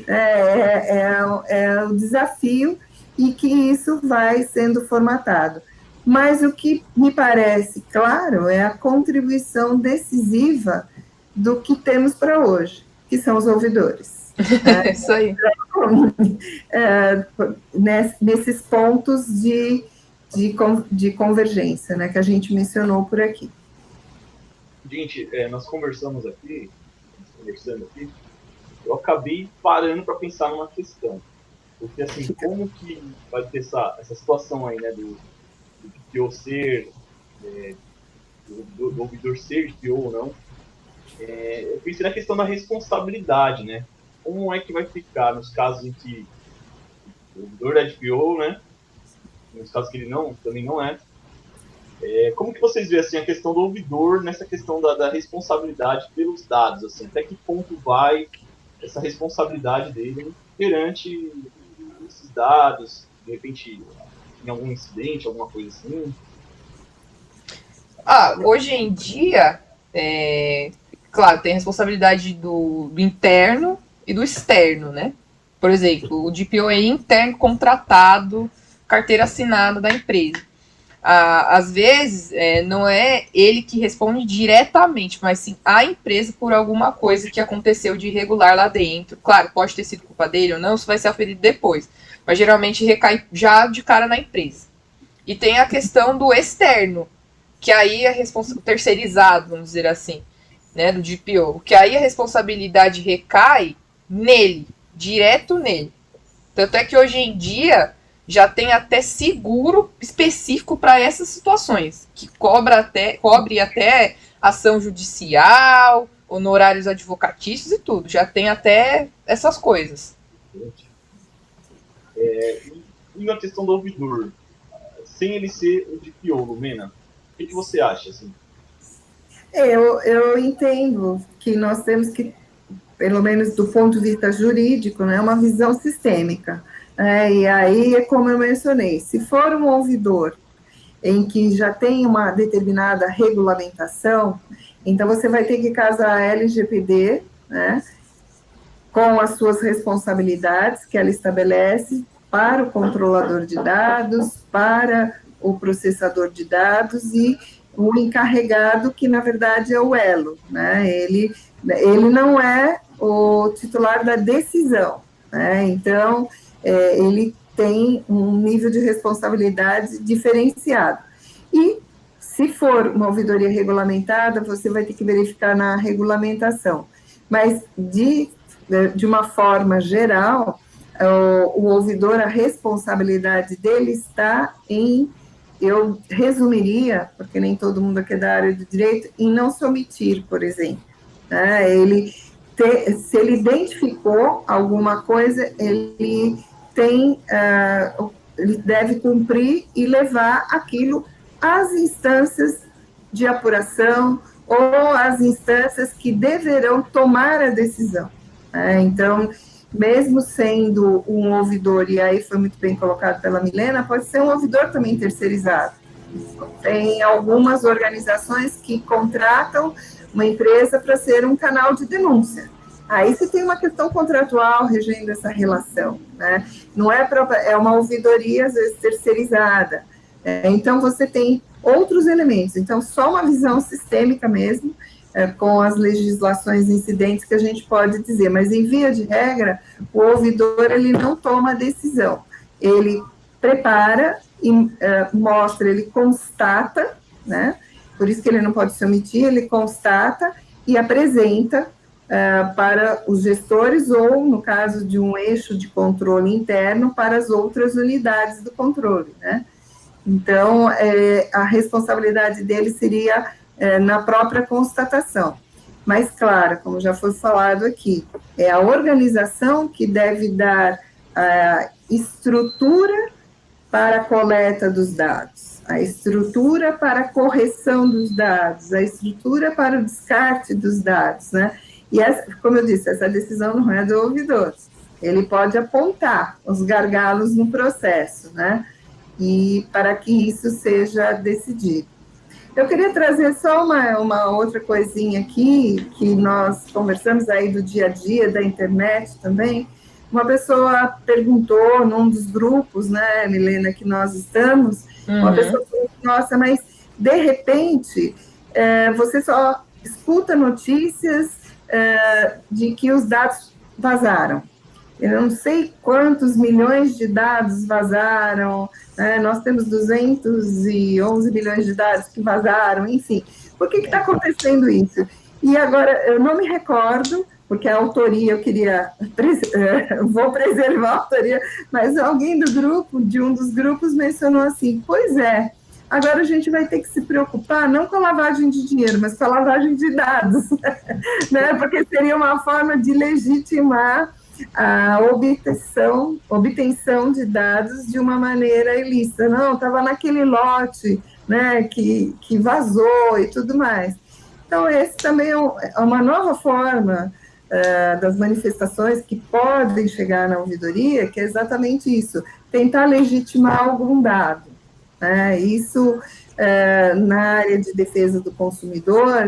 [SPEAKER 2] É o desafio e que isso vai sendo formatado. Mas o que me parece claro é a contribuição decisiva do que temos para hoje, que são os ouvidores.
[SPEAKER 3] Isso aí.
[SPEAKER 2] Nesses pontos de convergência, né, que a gente mencionou por aqui.
[SPEAKER 1] Gente, nós conversando aqui, eu acabei parando para pensar numa questão. Porque, assim, como que vai ter essa situação aí, né, do DPO ser, do ouvidor ser DPO ou não? Eu pensei na questão da responsabilidade, né? Como é que vai ficar nos casos em que o ouvidor é DPO, né? Nos casos que ele também não é. Como que vocês veem assim, a questão do ouvidor nessa questão da responsabilidade pelos dados? Assim, até que ponto vai essa responsabilidade dele perante esses dados, de repente, em algum incidente, alguma coisa assim?
[SPEAKER 3] Hoje em dia, claro, tem a responsabilidade do interno e do externo, né? Por exemplo, o DPO é interno contratado, carteira assinada da empresa. Às vezes, não é ele que responde diretamente, mas sim a empresa por alguma coisa que aconteceu de irregular lá dentro. Claro, pode ter sido culpa dele ou não, isso vai ser aferido depois. Mas geralmente recai já de cara na empresa. E tem a questão do externo, que aí é terceirizado, vamos dizer assim, né, do DPO, que aí a responsabilidade recai nele, direto nele. Tanto é que hoje em dia já tem até seguro específico para essas situações, que cobre até ação judicial, honorários advocatícios e tudo. Já tem até essas coisas.
[SPEAKER 1] E na questão do ouvidor, sem ele ser o DPO, Lumena, o que você acha? Assim?
[SPEAKER 2] Eu entendo que nós temos que, pelo menos do ponto de vista jurídico, né, uma visão sistêmica. E aí, é como eu mencionei, se for um ouvidor em que já tem uma determinada regulamentação, então você vai ter que casar a LGPD, né, com as suas responsabilidades que ela estabelece para o controlador de dados, para o processador de dados e o encarregado, que na verdade é o elo, né? Ele não é o titular da decisão, né? Então, ele tem um nível de responsabilidade diferenciado. E, se for uma ouvidoria regulamentada, você vai ter que verificar na regulamentação. Mas, de uma forma geral, o ouvidor, a responsabilidade dele está em, eu resumiria, porque nem todo mundo aqui é da área do direito, em não se omitir, por exemplo. Né? Se ele identificou alguma coisa, ele deve cumprir e levar aquilo às instâncias de apuração ou às instâncias que deverão tomar a decisão. Então, mesmo sendo um ouvidor, e aí foi muito bem colocado pela Milena, pode ser um ouvidor também terceirizado. Tem algumas organizações que contratam uma empresa para ser um canal de denúncia. Aí você tem uma questão contratual regendo essa relação, né? Não é uma ouvidoria, às vezes, terceirizada. Então, você tem outros elementos. Então, só uma visão sistêmica mesmo, com as legislações incidentes que a gente pode dizer, mas em via de regra, o ouvidor, ele não toma decisão, ele prepara e mostra, ele constata, né, por isso que ele não pode se omitir, ele constata e apresenta para os gestores ou, no caso de um eixo de controle interno, para as outras unidades do controle, né. Então, a responsabilidade dele seria na própria constatação. Mas, claro, como já foi falado aqui, é a organização que deve dar a estrutura para a coleta dos dados, a estrutura para a correção dos dados, a estrutura para o descarte dos dados, né? E, como eu disse, essa decisão não é do ouvidor. Ele pode apontar os gargalos no processo, né? E para que isso seja decidido. Eu queria trazer só uma outra coisinha aqui, que nós conversamos aí do dia a dia, da internet também. Uma pessoa perguntou num dos grupos, né, Milena, que nós estamos, uma pessoa falou, nossa, mas de repente você só escuta notícias de que os dados vazaram. Eu não sei quantos milhões de dados vazaram, nós temos 211 milhões de dados que vazaram, enfim. Por que está acontecendo isso? E agora, eu não me recordo, porque a autoria, eu queria, vou preservar a autoria, mas alguém do grupo, de um dos grupos, mencionou assim, pois é, agora a gente vai ter que se preocupar, não com a lavagem de dinheiro, mas com a lavagem de dados, né? Porque seria uma forma de legitimar a obtenção de dados de uma maneira ilícita. Não, estava naquele lote, né, que vazou e tudo mais. Então, esse também é uma nova forma das manifestações que podem chegar na ouvidoria, que é exatamente isso, tentar legitimar algum dado. Isso, na área de defesa do consumidor,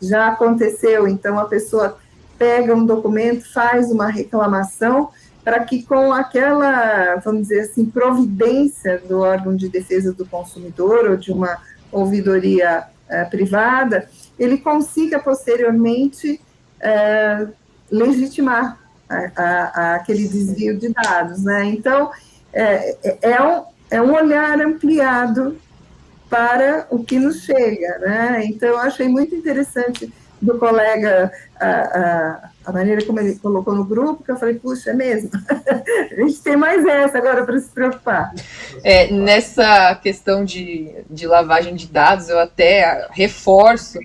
[SPEAKER 2] já aconteceu. Então, a pessoa pega um documento, faz uma reclamação, para que com aquela, vamos dizer assim, providência do órgão de defesa do consumidor ou de uma ouvidoria privada, ele consiga posteriormente legitimar aquele desvio de dados, né? Então, é um olhar ampliado para o que nos chega, né? Então, eu achei muito interessante do colega a maneira como ele colocou no grupo, que eu falei, puxa, é mesmo? A gente tem mais essa agora para se preocupar.
[SPEAKER 3] Nessa questão de lavagem de dados, eu até reforço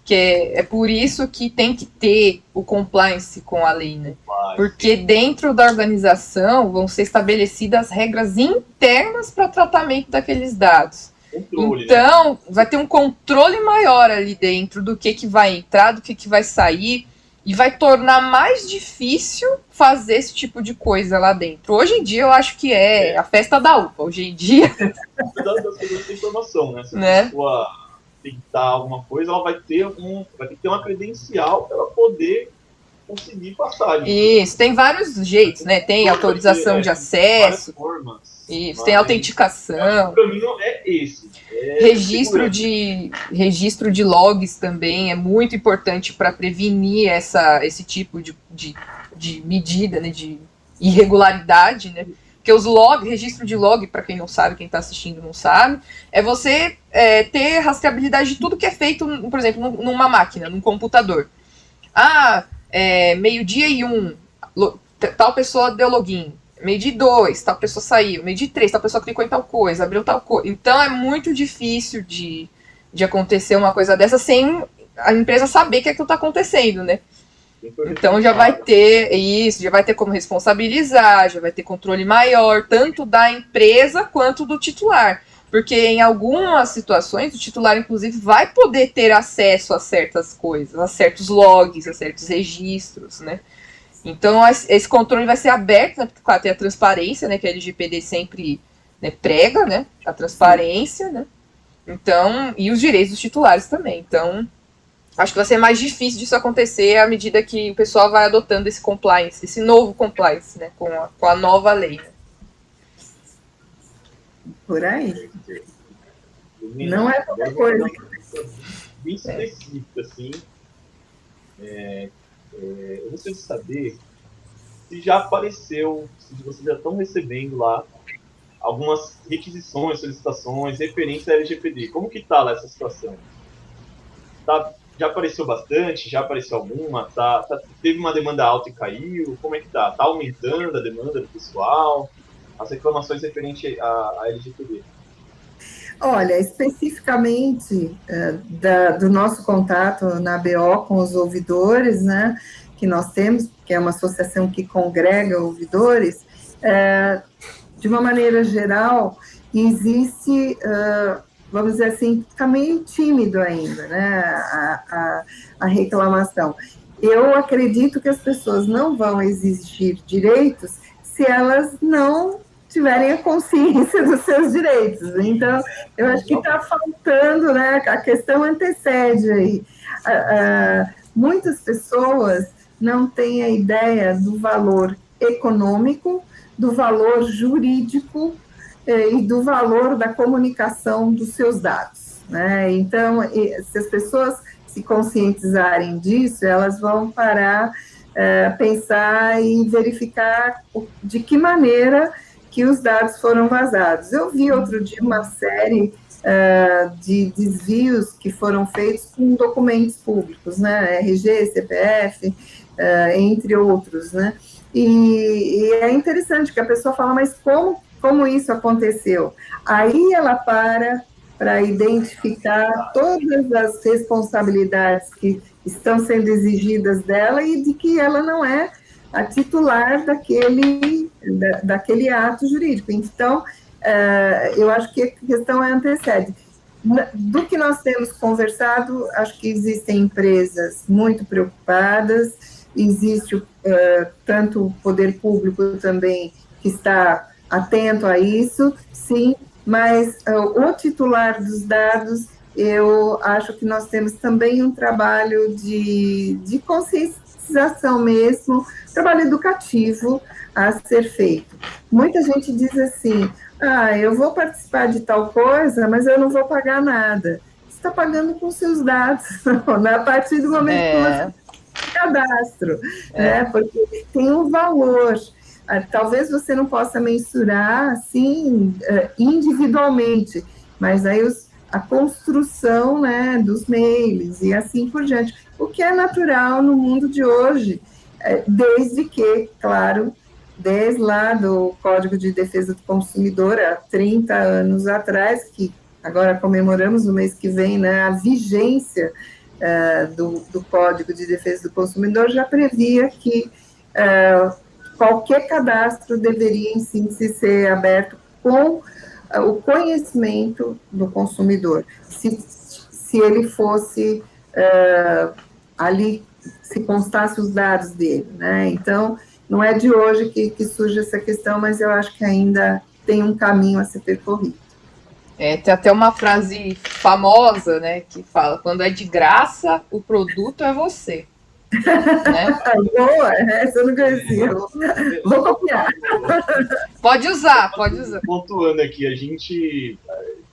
[SPEAKER 3] que é por isso que tem que ter o compliance com a lei, né? Porque dentro da organização vão ser estabelecidas regras internas para tratamento daqueles dados. Controle, então, né? Vai ter um controle maior ali dentro do que vai entrar, do que vai sair, e vai tornar mais difícil fazer esse tipo de coisa lá dentro. Hoje em dia, eu acho que é a festa da UPA. Hoje em dia...
[SPEAKER 1] Da segurança da informação, né? Se a pessoa tentar alguma coisa, ela vai ter que ter uma credencial para ela poder conseguir passar.
[SPEAKER 3] Isso, tem vários jeitos, né? Tem autorização de acesso.
[SPEAKER 1] Formas,
[SPEAKER 3] isso, tem autenticação.
[SPEAKER 1] O caminho é esse.
[SPEAKER 3] Registro de logs também é muito importante para prevenir esse tipo de medida, né? De irregularidade, né? Porque registro de log, para quem não sabe, quem está assistindo não sabe, é você ter rastreabilidade de tudo que é feito, por exemplo, numa máquina, num computador. Meio-dia e 1, tal pessoa deu login. Meio-dia e 2, tal pessoa saiu. Meio-dia e 3, tal pessoa clicou em tal coisa, abriu tal coisa. Então, é muito difícil de acontecer uma coisa dessa sem a empresa saber que aquilo está acontecendo, né? Então já vai ter isso, já vai ter como responsabilizar, já vai ter controle maior, tanto da empresa quanto do titular. Porque em algumas situações o titular, inclusive, vai poder ter acesso a certas coisas, a certos logs, a certos registros, né? Então esse controle vai ser aberto, né? Porque, claro, tem a transparência, né? Que a LGPD sempre, né, prega, né? A transparência, né? Então, e os direitos dos titulares também. Então, acho que vai ser mais difícil disso acontecer à medida que o pessoal vai adotando esse compliance, esse novo compliance, né, com a nova lei. Né?
[SPEAKER 2] Por aí. Não é qualquer coisa.
[SPEAKER 1] Bem específica, assim. Eu gostaria de saber se já apareceu, se vocês já estão recebendo lá algumas requisições, solicitações, referência à LGPD. Como que está lá essa situação? Já apareceu bastante? Já apareceu alguma? Teve uma demanda alta e caiu? Como é que tá? Está aumentando a demanda do pessoal? As reclamações referentes à LGPD?
[SPEAKER 2] Olha, especificamente do nosso contato na BO com os ouvidores, né, que nós temos, que é uma associação que congrega ouvidores, de uma maneira geral, existe... vamos dizer assim, fica meio tímido ainda, né, a reclamação. Eu acredito que as pessoas não vão exigir direitos se elas não tiverem a consciência dos seus direitos. Então, eu acho que está faltando, né, a questão antecede aí. Muitas pessoas não têm a ideia do valor econômico, do valor jurídico, e do valor da comunicação dos seus dados, né? Então, se as pessoas se conscientizarem disso, elas vão parar, pensar e verificar de que maneira que os dados foram vazados. Eu vi outro dia uma série de desvios que foram feitos com documentos públicos, né? RG, CPF, entre outros, né? E é interessante que a pessoa fala, mas como isso aconteceu? Aí ela para identificar todas as responsabilidades que estão sendo exigidas dela e de que ela não é a titular daquele ato jurídico. Então, eu acho que a questão antecede. Do que nós temos conversado, acho que existem empresas muito preocupadas, existe tanto o poder público também que está atento a isso, sim, mas o titular dos dados, eu acho que nós temos também um trabalho de conscientização mesmo, trabalho educativo, a ser feito. Muita gente diz assim, eu vou participar de tal coisa, mas eu não vou pagar nada. Você está pagando com seus dados, a partir do momento que você cadastro, né? Porque tem um valor. Talvez você não possa mensurar assim individualmente, mas aí a construção, né, dos mails e assim por diante, o que é natural no mundo de hoje, desde que, claro, desde lá do Código de Defesa do Consumidor, há 30 anos atrás, que agora comemoramos no mês que vem, né, a vigência do Código de Defesa do Consumidor, já previa que qualquer cadastro deveria, em síntese, ser aberto com o conhecimento do consumidor, se ele fosse ali, se constasse os dados dele, né? Então, não é de hoje que surge essa questão, mas eu acho que ainda tem um caminho a ser percorrido.
[SPEAKER 3] Tem até uma frase famosa, né, que fala, quando é de graça, o produto é você. Né?
[SPEAKER 2] Boa, essa eu não conhecia. Vou copiar.
[SPEAKER 3] Pode usar.
[SPEAKER 1] Pontuando aqui,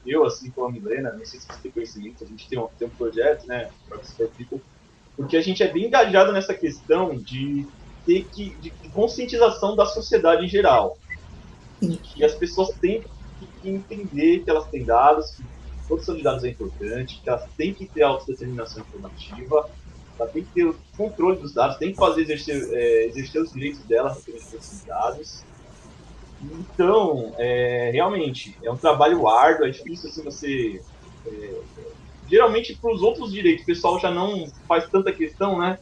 [SPEAKER 1] eu, assim como a Milena, não sei se você tem conhecimento, a gente tem um projeto, né, porque a gente é bem engajado nessa questão de conscientização da sociedade em geral. E as pessoas têm que entender que elas têm dados, que a produção de dados é importante, que elas têm que ter autodeterminação informativa, ela tem que ter o controle dos dados, tem que exercer os direitos dela referente a esses dados. Então, realmente, é um trabalho árduo, é difícil assim você... geralmente, para os outros direitos, o pessoal já não faz tanta questão, né?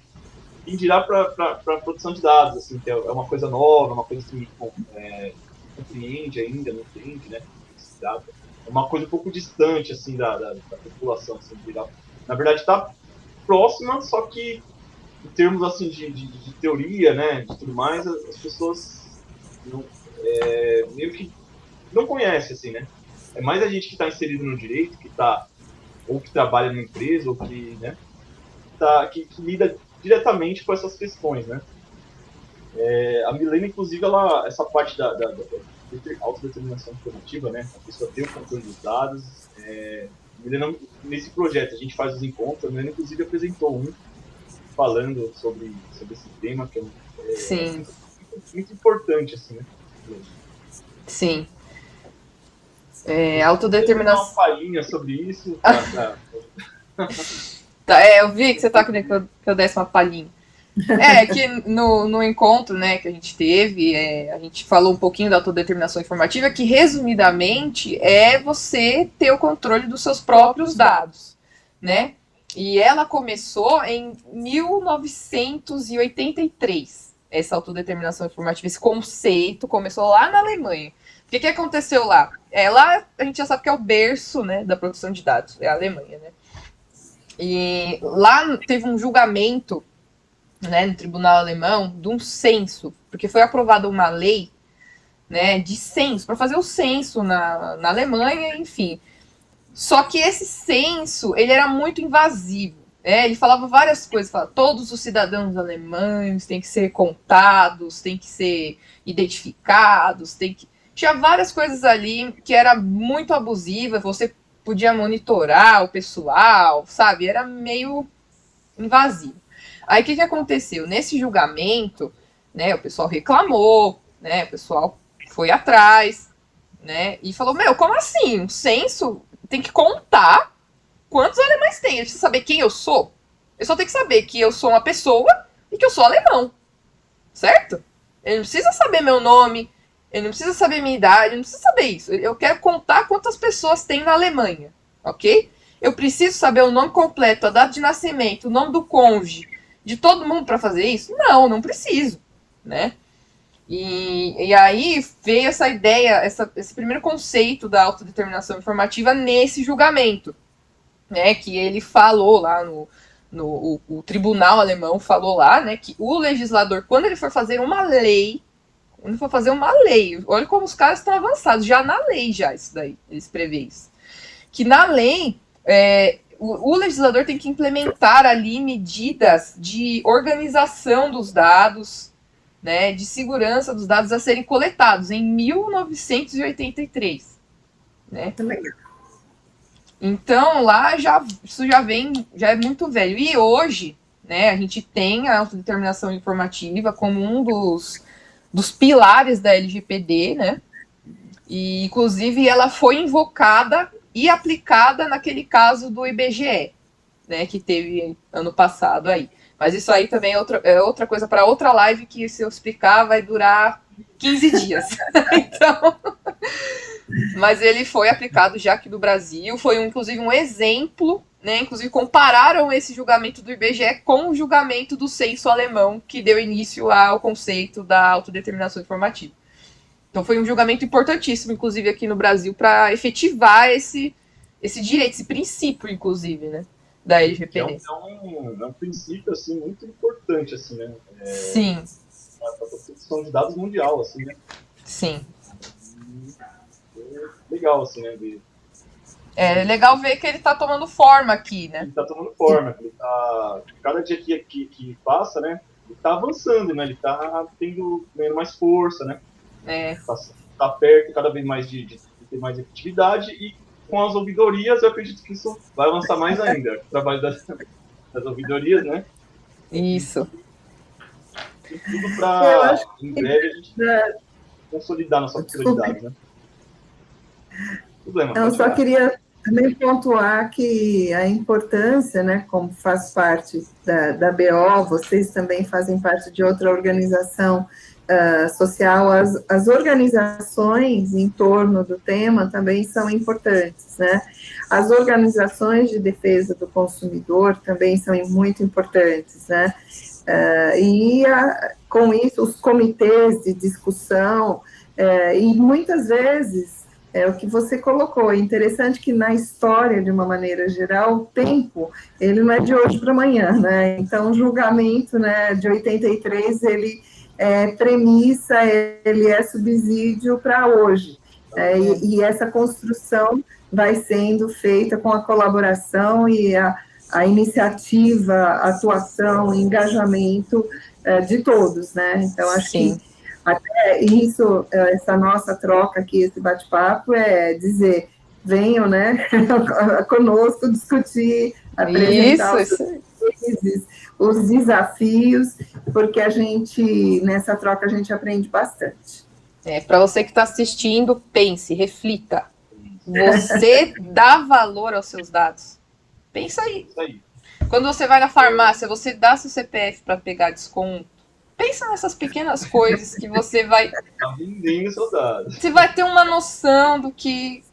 [SPEAKER 1] E dirá para a produção de dados, assim, que é uma coisa nova, uma coisa que compreende ainda, não entende, né? É uma coisa um pouco distante, assim, da população, assim, geral. Na verdade, está próxima, só que em termos, assim, de teoria, né, de tudo mais, as pessoas meio que não conhecem, assim, né? É mais a gente que está inserido no direito, ou que trabalha numa empresa, ou que, né, que lida diretamente com essas questões, né? A Milena, inclusive, essa parte da autodeterminação informativa, né? A pessoa tem o controle dos dados. Milena, nesse projeto, a gente faz os encontros. A Milena, inclusive, apresentou falando sobre esse tema, que
[SPEAKER 3] Sim.
[SPEAKER 1] Muito importante, assim, né?
[SPEAKER 3] Sim. Autodeterminação.
[SPEAKER 1] Uma palhinha sobre isso.
[SPEAKER 3] Eu vi que você tá querendo que eu desse uma palhinha. Que no encontro, né, que a gente teve, a gente falou um pouquinho da autodeterminação informativa, que resumidamente é você ter o controle dos seus próprios dados, né? E ela começou em 1983, essa autodeterminação informativa, esse conceito começou lá na Alemanha. O que aconteceu lá? Lá a gente já sabe que é o berço, né, da produção de dados, é a Alemanha, né? E lá teve um julgamento, né, no tribunal alemão, de um censo, porque foi aprovada uma lei, né, de censo, para fazer o censo na Alemanha, enfim. Só que esse censo, ele era muito invasivo. Ele falava várias coisas, todos os cidadãos alemães têm que ser contados, têm que ser identificados, tinha várias coisas ali que era muito abusiva, você podia monitorar o pessoal, sabe? Era meio invasivo. Aí o que aconteceu? Nesse julgamento, né, o pessoal reclamou, né, o pessoal foi atrás, né, e falou, como assim? Um censo tem que contar quantos alemães tem. Ele precisa saber quem eu sou. Eu só tenho que saber que eu sou uma pessoa e que eu sou alemão, certo? Ele não precisa saber meu nome, ele não precisa saber minha idade, ele não precisa saber isso. Eu quero contar quantas pessoas tem na Alemanha, ok? Eu preciso saber o nome completo, a data de nascimento, o nome do cônjuge, de todo mundo para fazer isso? Não preciso, né? E aí veio essa ideia, esse primeiro conceito da autodeterminação informativa nesse julgamento, né? Que ele falou lá o tribunal alemão falou lá, né? Que o legislador, quando ele for fazer uma lei, olha como os caras estão avançados, já na lei isso daí, eles prevê isso. Que na lei, o legislador tem que implementar ali medidas de organização dos dados, né, de segurança dos dados a serem coletados em 1983, né? Então lá isso já é muito velho. E hoje, né, a gente tem a autodeterminação informativa como um dos pilares da LGPD, né? E inclusive ela foi invocada e aplicada naquele caso do IBGE, né, que teve ano passado aí. Mas isso aí também é outra coisa para outra live que, se eu explicar, vai durar 15 dias. Então, mas ele foi aplicado já aqui no Brasil, foi inclusive um exemplo, né? Inclusive compararam esse julgamento do IBGE com o julgamento do censo alemão, que deu início ao conceito da autodeterminação informativa. Então foi um julgamento importantíssimo, inclusive aqui no Brasil, para efetivar esse direito, esse princípio, inclusive, né, da LGPD.
[SPEAKER 1] É um princípio assim muito importante, assim, né?
[SPEAKER 3] Sim.
[SPEAKER 1] Para a proteção de dados mundial, assim, né?
[SPEAKER 3] Sim.
[SPEAKER 1] Legal, assim, né?
[SPEAKER 3] É legal ver que ele está tomando forma aqui, né?
[SPEAKER 1] Ele está tomando forma, cada dia que passa, né? Ele está avançando, né? Ele está ganhando mais força, né? Tá perto cada vez mais de ter mais efetividade, e com as ouvidorias eu acredito que isso vai avançar mais ainda. O trabalho das ouvidorias, né?
[SPEAKER 3] Isso.
[SPEAKER 1] E tudo para, em breve, a gente consolidar nossa autoridade, né? Problema,
[SPEAKER 2] eu só queria também pontuar que a importância, né, como faz parte da BO, vocês também fazem parte de outra organização social, as organizações em torno do tema também são importantes, né? As organizações de defesa do consumidor também são muito importantes, né? Com isso, os comitês de discussão, e muitas vezes, o que você colocou, é interessante que na história, de uma maneira geral, o tempo, ele não é de hoje para amanhã, né? Então, o julgamento, né, de 83, ele é premissa, ele é subsídio para hoje. E essa construção vai sendo feita com a colaboração e a iniciativa, a atuação, engajamento de todos, né? Então, acho que até isso, essa nossa troca aqui, esse bate-papo, é dizer, venham, né, conosco discutir, apresentar os desafios, porque nessa troca, a gente aprende bastante.
[SPEAKER 3] Para você que está assistindo, pense, reflita. Você dá valor aos seus dados? Pensa aí. Quando você vai na farmácia, você dá seu CPF para pegar desconto? Pensa nessas pequenas coisas que você vai...
[SPEAKER 1] Tá vendendo seus dados.
[SPEAKER 3] Você vai ter uma noção do que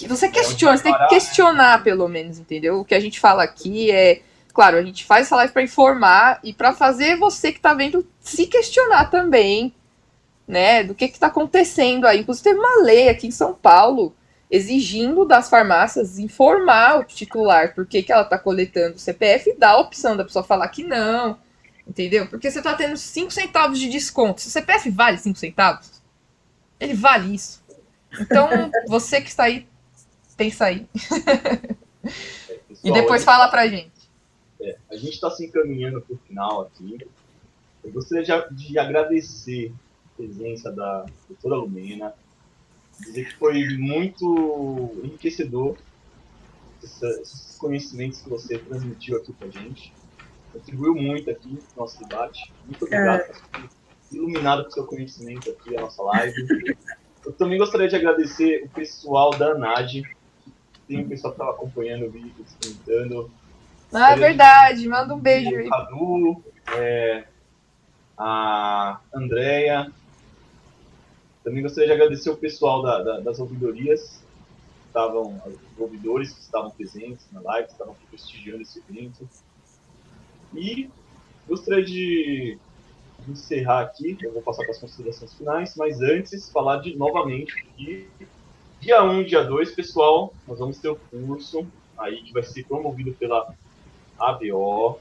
[SPEAKER 3] você questiona, você tem que questionar, pelo menos, entendeu? O que a gente fala aqui é... Claro, a gente faz essa live para informar e para fazer você que está vendo se questionar também, né? Do que está acontecendo aí. Inclusive, teve uma lei aqui em São Paulo exigindo das farmácias informar o titular por que ela está coletando o CPF e dar a opção da pessoa falar que não, entendeu? Porque você está tendo 5 centavos de desconto. Se o CPF vale 5 centavos, ele vale isso. Então, você que está aí, pensa aí. Pessoal, e depois fala pra gente.
[SPEAKER 1] A gente está se encaminhando para o final aqui. Eu gostaria de agradecer a presença da doutora Lumena, dizer que foi muito enriquecedor esses conhecimentos que você transmitiu aqui para a gente. Contribuiu muito aqui no nosso debate. Muito obrigado por ter iluminado com o seu conhecimento aqui a nossa live. Eu também gostaria de agradecer o pessoal da ANAD. Tem um pessoal que estava acompanhando o vídeo, comentando.
[SPEAKER 3] É verdade, manda um beijo aí.
[SPEAKER 1] Cadu, a Andrea. Também gostaria de agradecer o pessoal das ouvidorias, os ouvidores que estavam presentes na live, que estavam aqui prestigiando esse evento. E gostaria de encerrar aqui, eu vou passar para as considerações finais, mas antes falar novamente que dia 1 e dia 2, pessoal, nós vamos ter o curso aí que vai ser promovido pela ABO.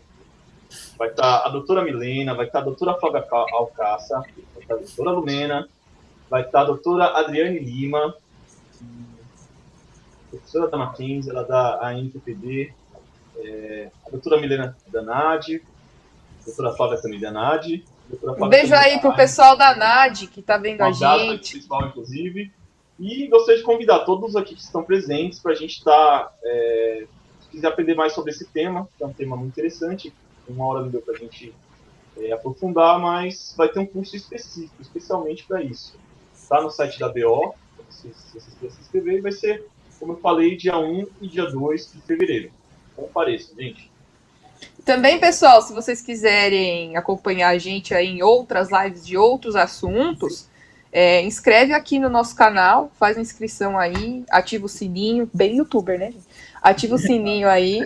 [SPEAKER 1] Vai estar a doutora Milena, vai estar a doutora Flávia Alcácer, vai estar a doutora Lumena, vai estar a doutora Adriane Lima, professora da Mackenzie, ela da ANPPD, a doutora Milena da NAD, a doutora Flávia também da NAD,
[SPEAKER 3] Um beijo aí pro pessoal da NAD que tá vendo a gente.
[SPEAKER 1] Pessoal, inclusive. E gostaria de convidar todos aqui que estão presentes para a gente estar, se quiser aprender mais sobre esse tema, que é um tema muito interessante, uma hora não deu para a gente aprofundar, mas vai ter um curso específico, especialmente para isso. Está no site da BO, se vocês quiserem se inscrever, vai ser, como eu falei, dia 1 e dia 2 de fevereiro. Compareçam, gente.
[SPEAKER 3] Também, pessoal, se vocês quiserem acompanhar a gente aí em outras lives de outros assuntos, inscreve aqui no nosso canal, faz a inscrição aí, ativa o sininho, bem youtuber, né? Ativa o sininho aí,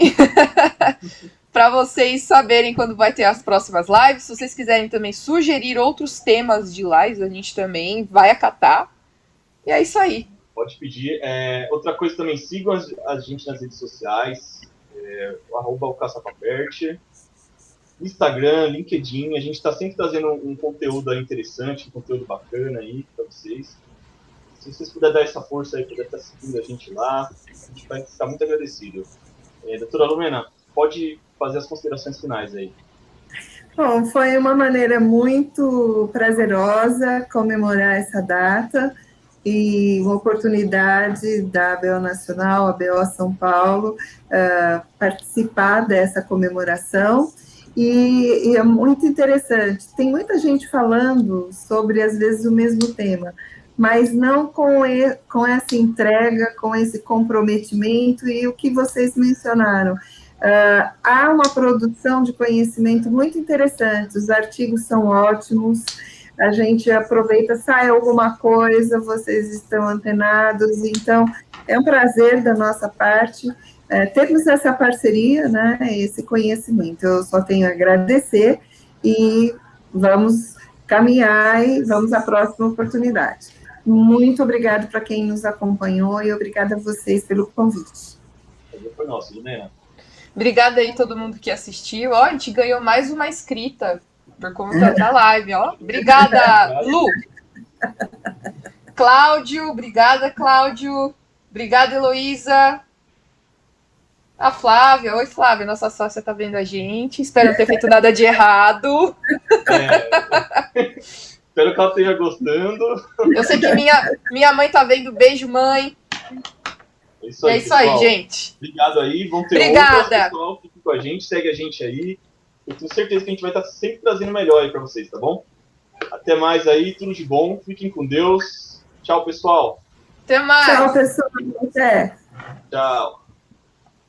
[SPEAKER 3] para vocês saberem quando vai ter as próximas lives. Se vocês quiserem também sugerir outros temas de lives, a gente também vai acatar. E é isso aí.
[SPEAKER 1] Pode pedir. Outra coisa também, sigam a gente nas redes sociais, o @caçapaperte, Instagram, LinkedIn. A gente está sempre trazendo um conteúdo aí interessante, um conteúdo bacana aí para vocês. Se vocês puderem dar essa força aí, puder estar seguindo a gente lá, a gente vai ficar muito agradecido. Doutora Lumena, pode fazer as considerações finais aí.
[SPEAKER 2] Bom, foi uma maneira muito prazerosa comemorar essa data e uma oportunidade da ABO Nacional, ABO São Paulo, participar dessa comemoração. E é muito interessante. Tem muita gente falando sobre, às vezes, o mesmo tema, mas não com essa entrega, com esse comprometimento e o que vocês mencionaram. Há uma produção de conhecimento muito interessante, os artigos são ótimos, a gente aproveita, sai alguma coisa, vocês estão antenados, então é um prazer da nossa parte termos essa parceria, né, esse conhecimento. Eu só tenho a agradecer e vamos caminhar e vamos à próxima oportunidade. Muito obrigada para quem nos acompanhou e obrigada a vocês pelo convite.
[SPEAKER 1] Foi nosso, Lumena.
[SPEAKER 3] Obrigada aí todo mundo que assistiu. Ó, a gente ganhou mais uma inscrita por conta da live, ó. Obrigada, Lu. Cláudio, obrigada, Cláudio. Obrigada, Heloísa. A Flávia. Oi, Flávia, nossa sócia tá vendo a gente. Espero não ter feito nada de errado.
[SPEAKER 1] Espero que ela esteja gostando.
[SPEAKER 3] Eu sei que minha mãe tá vendo. Beijo, mãe.
[SPEAKER 1] É isso aí,
[SPEAKER 3] gente.
[SPEAKER 1] Obrigado aí. Vão ter outras, pessoal. Fique com a gente, segue a gente aí. Eu tenho certeza que a gente vai estar sempre trazendo melhor aí para vocês, tá bom? Até mais aí, tudo de bom. Fiquem com Deus. Tchau, pessoal.
[SPEAKER 3] Até mais.
[SPEAKER 2] Tchau, pessoal. Até.
[SPEAKER 1] Tchau.